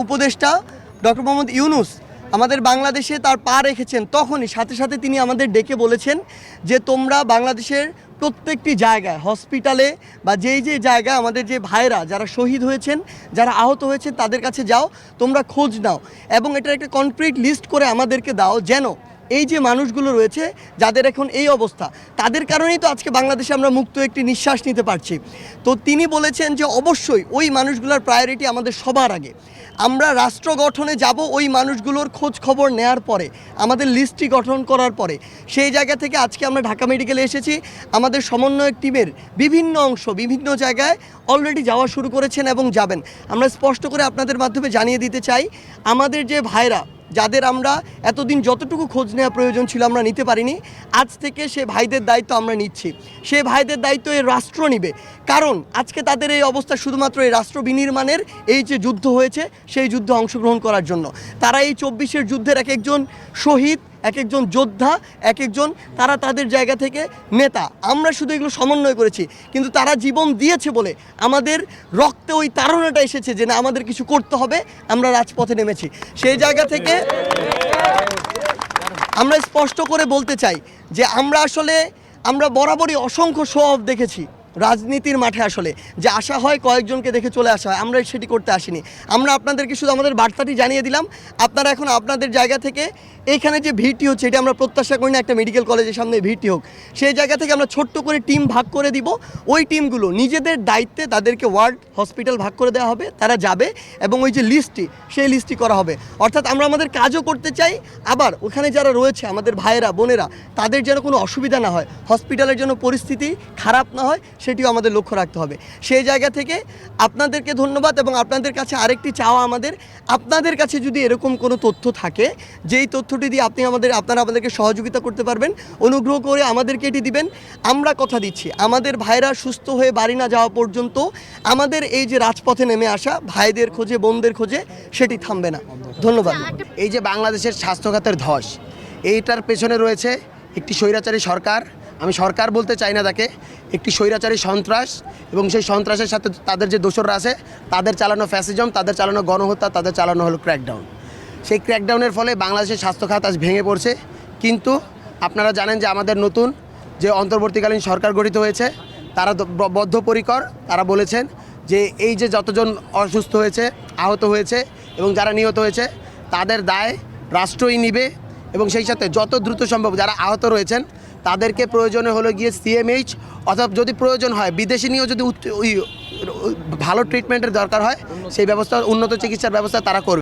উপদেষ্টা ডক্টর মোহাম্মদ ইউনূস আমাদের বাংলাদেশে তার পা রেখেছেন, তখনই সাথে সাথে তিনি আমাদের ডেকে বলেছেন যে তোমরা বাংলাদেশের প্রত্যেকটি জায়গায় হসপিটালে বা যেই যে জায়গায় আমাদের যে ভাইরা যারা শহীদ হয়েছেন, যারা আহত হয়েছেন তাদের কাছে যাও, তোমরা খোঁজ নাও এবং এটার একটা কনক্রিট লিস্ট করে আমাদেরকে দাও, যেন এই যে মানুষগুলো রয়েছে যাদের এখন এই অবস্থা, তাদের কারণেই তো আজকে বাংলাদেশে আমরা মুক্ত একটি নিঃশ্বাস নিতে পারছি। তো তিনি বলেছেন যে অবশ্যই ওই মানুষগুলোর প্রায়োরিটি আমাদের সবার আগে। আমরা রাষ্ট্র গঠনে যাব ওই মানুষগুলোর খোঁজ খবর নেওয়ার পরে, আমাদের লিস্টটি গঠন করার পরে। সেই জায়গা থেকে আজকে আমরা ঢাকা মেডিকেলে এসেছি। আমাদের সমন্বয়ক টিমের বিভিন্ন অংশ বিভিন্ন জায়গায় অলরেডি যাওয়া শুরু করেছেন এবং যাবেন। আমরা স্পষ্ট করে আপনাদের মাধ্যমে জানিয়ে দিতে চাই, আমাদের যে ভাইরা যাদের আমরা এতদিন যতটুকু খোঁজ নেওয়া প্রয়োজন ছিল আমরা নিতে পারিনি, আজ থেকে সে ভাইদের দায়িত্ব আমরা নিচ্ছি। সে ভাইদের দায়িত্ব এই রাষ্ট্র নিবে, কারণ আজকে তাদের এই অবস্থা শুধুমাত্র এই রাষ্ট্র বিনির্মাণের এই যে যুদ্ধ হয়েছে সেই যুদ্ধে অংশগ্রহণ করার জন্য। তারা এই 24-এর যুদ্ধের এক একজন শহীদ, এক একজন যোদ্ধা, এক একজন তারা তাদের জায়গা থেকে নেতা। আমরা শুধু এগুলো সমন্বয় করেছি, কিন্তু তারা জীবন দিয়েছে বলে আমাদের রক্তে ওই তাড়নাটা এসেছে যে না, আমাদের কিছু করতে হবে, আমরা রাজপথে নেমেছি। সেই জায়গা থেকে আমরা স্পষ্ট করে বলতে চাই যে আমরা বরাবরই অসংখ্য শো অফ দেখেছি রাজনীতির মাঠে। আসলে যে আশা হয় কয়েকজনকে দেখে চলে আসা হয়, আমরা সেটি করতে আসিনি। আমরা আপনাদেরকে শুধু আমাদের বার্তাটি জানিয়ে দিলাম। আপনারা এখন আপনাদের জায়গা থেকে এইখানে যে ভিড়টি হচ্ছে, এটি আমরা প্রত্যাশা করি না একটা মেডিকেল কলেজের সামনে ভিড়টি হোক। সেই জায়গা থেকে আমরা ছোট্ট করে টিম ভাগ করে দিব। ওই টিমগুলো নিজেদের দায়িত্বে তাদেরকে ওয়ার্ড হসপিটাল ভাগ করে দেওয়া হবে, তারা যাবে এবং ওই যে লিস্টটি সেই লিস্টটি করা হবে। অর্থাৎ আমরা আমাদের কাজও করতে চাই, আবার ওখানে যারা রয়েছে আমাদের ভাইয়েরা বোনেরা, তাদের যেন কোনো অসুবিধা না হয়, হসপিটালের জন্য পরিস্থিতি খারাপ না হয়, সেটিও আমাদের লক্ষ্য রাখতে হবে। সেই জায়গা থেকে আপনাদেরকে ধন্যবাদ এবং আপনাদের কাছে আরেকটি চাওয়া আমাদের, আপনাদের কাছে যদি এরকম কোনো তথ্য থাকে যেই তথ্যটি দিয়ে আপনারা আমাদেরকে সহযোগিতা করতে পারবেন, অনুগ্রহ করে আমাদেরকে এটি দিবেন। আমরা কথা দিচ্ছি আমাদের ভাইরা সুস্থ হয়ে বাড়ি না যাওয়া পর্যন্ত আমাদের এই যে রাজপথে নেমে আসা ভাইদের খোঁজে বোনদের খোঁজে সেটি থামবে না। ধন্যবাদ। এই যে বাংলাদেশের স্বাস্থ্যখাতের ধস, এইটার পেছনে রয়েছে একটি স্বৈরাচারী সরকার। আমি সরকার বলতে চাই না তাকে, একটি স্বৈরাচারী সন্ত্রাস, এবং সেই সন্ত্রাসের সাথে তাদের যে দোসররা আছে, তাদের চালানো ফ্যাসিজম, তাদের চালানো গণহত্যা, তাদের চালানো হলো ক্র্যাকডাউন। সেই ক্র্যাকডাউনের ফলে বাংলাদেশের স্বাস্থ্যখাত আজ ভেঙে পড়ছে। কিন্তু আপনারা জানেন যে আমাদের নতুন যে অন্তর্বর্তীকালীন সরকার গঠিত হয়েছে, তারা বদ্ধপরিকর। তারা বলেছেন যে এই যে যতজন অসুস্থ হয়েছে, আহত হয়েছে এবং যারা নিহত হয়েছে, তাদের দায় রাষ্ট্রই নিবে। এবং সেই সাথে যত দ্রুত সম্ভব যারা আহত রয়েছেন তাদেরকে প্রয়োজনে হলো গিয়ে CMH অথবা যদি প্রয়োজন হয় বিদেশে নিয়েও যদি ভালো ট্রিটমেন্টের দরকার হয়, সেই ব্যবস্থা, উন্নত চিকিৎসার ব্যবস্থা তারা করবে।